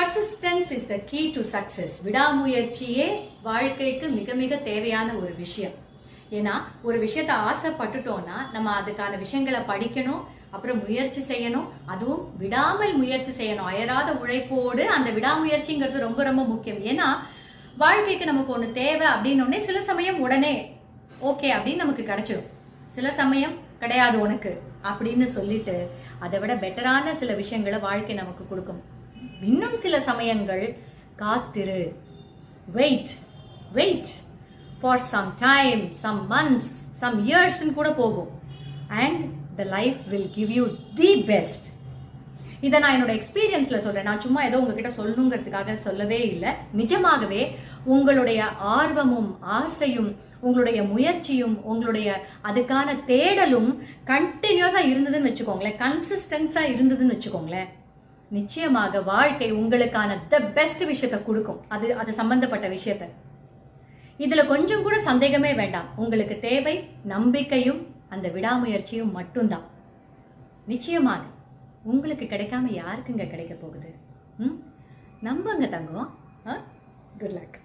Persistence is the key to success. விடாமுயற்சியே வாழ்க்கைக்கு மிக மிக தேவையான ஒரு விஷயம். ஏன்னா ஒரு விஷயத்தை ஆசைப்பட்டுட்டோம்னா நம்ம அதுக்கான விஷயங்களை படிக்கணும், அப்புறம் முயற்சி செய்யணும், அதுவும் விடாமல் முயற்சி செய்யணும். அயராத உழைப்போடு அந்த விடாமுயற்சிங்கிறது ரொம்ப ரொம்ப முக்கியம். ஏன்னா வாழ்க்கைக்கு நமக்கு ஒண்ணு தேவை அப்படின்னு சில சமயம் உடனே ஓகே அப்படின்னு நமக்கு கிடைச்சிடும், சில சமயம் கிடையாது உனக்கு அப்படின்னு சொல்லிட்டு அதை விட பெட்டரான சில விஷயங்களை வாழ்க்கை நமக்கு கொடுக்கும். இன்னும் சில சமயங்கள் காத்திரு, wait wait for some time, some months, some years கூட போகும். And the life will give you the best. இதை நான் என்னோட எக்ஸ்பீரியன்ஸ்ல சொல்றேன். நான் சும்மா ஏதோ உங்ககிட்ட சொல்லணுங்கிறதுக்காக சொல்லவே இல்லை. நிஜமாகவே உங்களுடைய ஆர்வமும் ஆசையும் உங்களுடைய முயற்சியும் உங்களுடைய அதுக்கான தேடலும் கண்டினியூஸா இருந்ததுன்னு வச்சுக்கோங்களேன், கன்சிஸ்டன்ஸா இருந்ததுன்னு வச்சுக்கோங்களேன், நிச்சயமாக வாழ்க்கை உங்களுக்கான த பெஸ்ட் விஷயத்தை கொடுக்கும். அது சம்பந்தப்பட்ட விஷயத்த இதுல கொஞ்சம் கூட சந்தேகமே வேண்டாம். உங்களுக்கு தேவை நம்பிக்கையும் அந்த விடாமுயற்சியும் மட்டும்தான். நிச்சயமாக உங்களுக்கு கிடைக்காம யாருக்குங்க கிடைக்க போகுது? நம்புங்க தங்கம். Good luck.